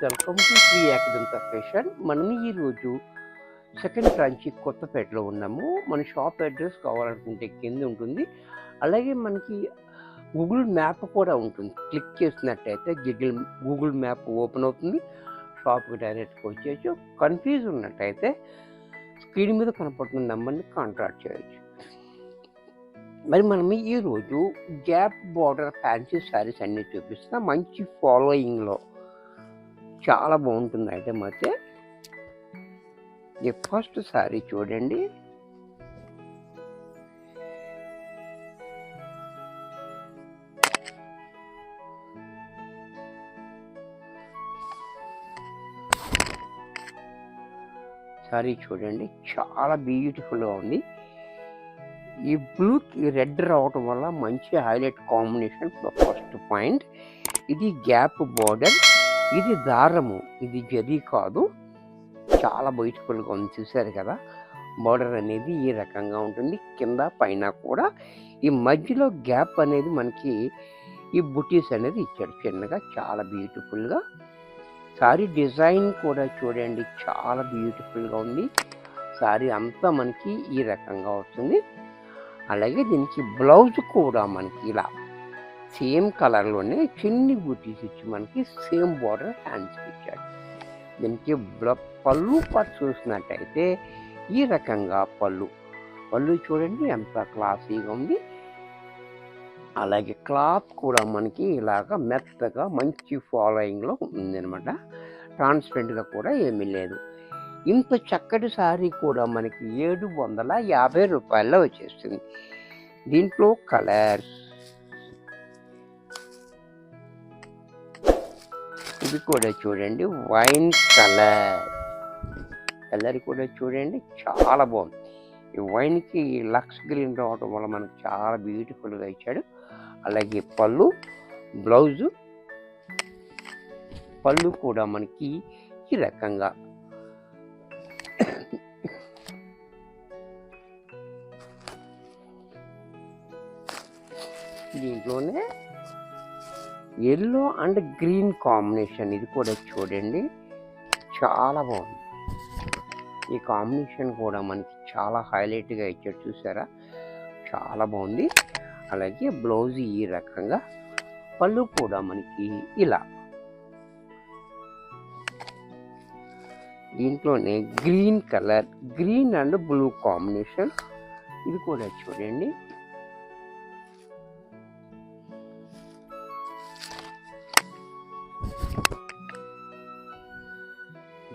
Welcome to Shri Ekadanta fashion. మనం ఈరోజు second branch కొత్తపేటలో ఉన్నాము. మన షాప్ అడ్రస్ కావాలనుకుంటే కింద ఉంటుంది. అలాగే మనకి గూగుల్ మ్యాప్ కూడా ఉంటుంది. క్లిక్ చేసినట్టయితే గూగుల్ మ్యాప్ ఓపెన్ అవుతుంది. షాప్కి డైరెక్ట్గా వచ్చేయచ్చు. కన్ఫ్యూజ్ ఉన్నట్టయితే స్క్రీన్ మీద కనపడుతున్న నెంబర్ని కాంటాక్ట్ చేయొచ్చు. మరి మనం ఈరోజు గ్యాప్ బార్డర్ ఫ్యాన్సీ శారీస్ అన్నీ చూపిస్తున్నా. మంచి ఫాలోయింగ్లో చాలా బాగుంటుంది ఐటమ్ అయితే. ఈ ఫస్ట్ శారీ చూడండి. శారీ చూడండి, చాలా బ్యూటిఫుల్గా ఉంది. ఈ బ్లూకి రెడ్ రావటం వల్ల మంచి హైలైట్ కాంబినేషన్. ఫస్ట్ పాయింట్, ఇది గ్యాప్ బార్డర్, ఇది దారము, ఇది జరీ కాదు. చాలా బ్యూటిఫుల్గా ఉంది, చూసారు కదా. బార్డర్ అనేది ఈ రకంగా ఉంటుంది, కింద పైన కూడా. ఈ మధ్యలో గ్యాప్ అనేది మనకి ఈ బుటీస్ అనేది ఇచ్చాడు చిన్నగా, చాలా బ్యూటిఫుల్గా. సారీ డిజైన్ కూడా చూడండి, చాలా బ్యూటిఫుల్గా ఉంది. సారీ అంతా మనకి ఈ రకంగా వస్తుంది. అలాగే దీనికి బ్లౌజ్ కూడా మనకి ఇలా సేమ్ కలర్లోనే చిన్ని బూటీస్ ఇచ్చి మనకి సేమ్ బార్డర్ హ్యాండ్స్ ఇచ్చాడు. దీనికి పళ్ళు పాటు చూసినట్టయితే ఈ రకంగా పళ్ళు చూడండి ఎంత క్లాసీగా ఉంది. అలాగే క్లాత్ కూడా మనకి ఇలాగా మెత్తగా మంచి ఫాలోయింగ్లో ఉందన్నమాట. ట్రాన్స్పరెంట్గా కూడా ఏమీ లేదు. ఇంత చక్కటి శారీ కూడా మనకి 750 రూపాయల్లో వచ్చేస్తుంది. దీంట్లో కలర్స్, ఇది కూడా చూడండి వైన్ కలర్ కూడా చూడండి చాలా బాగుంది. ఈ వైన్కి లక్స్ గ్రీన్ రావడం వల్ల మనకు చాలా బ్యూటిఫుల్గా ఇచ్చాడు. అలాగే పళ్ళు కూడా మనకి ఈ రకంగా దీంట్లోనే ఎల్లో అండ్ గ్రీన్ కాంబినేషన్, ఇది కూడా చూడండి చాలా బాగుంది. ఈ కాంబినేషన్ కూడా మనకి చాలా హైలైట్గా ఇచ్చాడు, చూసారా, చాలా బాగుంది. అలాగే బ్లౌజ్ ఈ రకంగా, పళ్ళు కూడా మనకి ఇలా. దీంట్లోనే green colour, green and blue combination, ఇది కూడా చూడండి.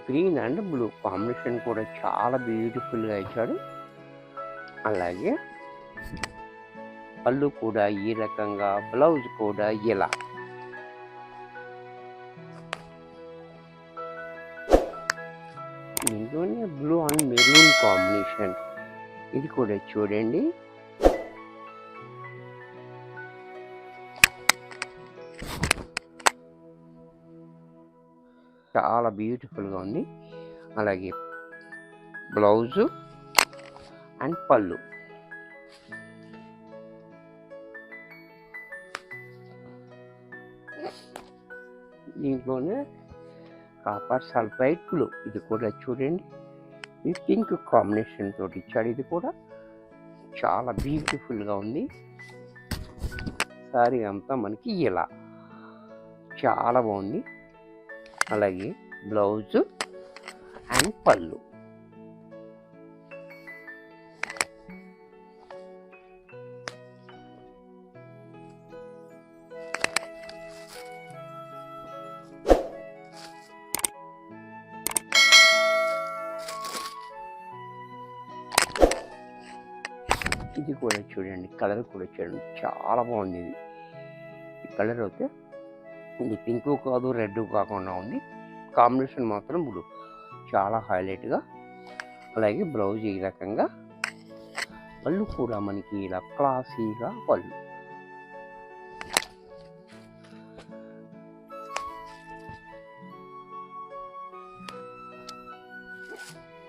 గ్రీన్ అండ్ బ్లూ కాంబినేషన్ కూడా చాలా బ్యూటిఫుల్గా ఇచ్చాడు. అలాగే పళ్ళు కూడా ఈ రకంగా, బ్లౌజ్ కూడా ఇలా. దీంట్లోనే బ్లూ అండ్ మెరూన్ కాంబినేషన్, ఇది కూడా చూడండి. చాలా బ్యూటిఫుల్గా ఉంది. అలాగే బ్లౌజు అండ్ పళ్ళు. దీంట్లోనే కాపర్ సల్ఫైడ్ బ్లూ, ఇది కూడా చూడండి. ఇది పింక్ కాంబినేషన్ తోటి ఇచ్చాడు, ఇది కూడా చాలా బ్యూటిఫుల్గా ఉంది. సారీ అంతా మనకి ఇలా చాలా బాగుంది. అలాగే బ్లౌజ్ అండ్ పళ్ళు. ఇది కూడా చూడండి, కలర్ కూడా చూడండి చాలా బాగుంది. ఈ కలర్ అయితే ఇది పింక్ కాదు, రెడ్ కాకుండా ఉంది. కాంబినేషన్ మాత్రం బ్లూ, చాలా హైలైట్గా. అలాగే బ్లౌజ్ ఈ రకంగా, పళ్ళు కూడా మనకి ఇలా క్లాసీగా పళ్ళు.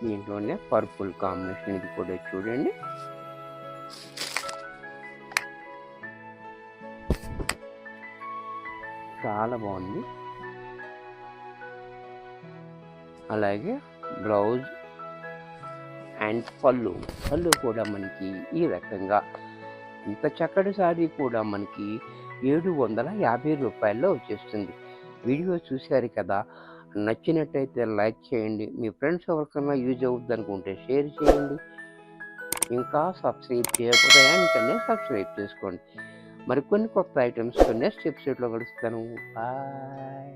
దీంట్లోనే పర్పుల్ కాంబినేషన్, ఇది కూడా చూడండి. చాలా బాగుంది. అలాగే బ్లౌజ్ అండ్ పళ్ళు కూడా మనకి ఈ రకంగా. ఇంత చక్కటి శారీ కూడా మనకి 750 రూపాయల్లో వచ్చేస్తుంది. వీడియో చూశారు కదా, నచ్చినట్టయితే లైక్ చేయండి, మీ ఫ్రెండ్స్ ఎవరికైనా యూజ్ అవుతుంది అనుకుంటే షేర్ చేయండి, ఇంకా సబ్స్క్రైబ్ చేయకపోతే వెంటనే సబ్స్క్రైబ్ చేసుకోండి. మరికొన్ని కొత్త ఐటమ్స్తో నెక్స్ట్ ఎపిసోడ్లో కలుస్తాను. బాయ్.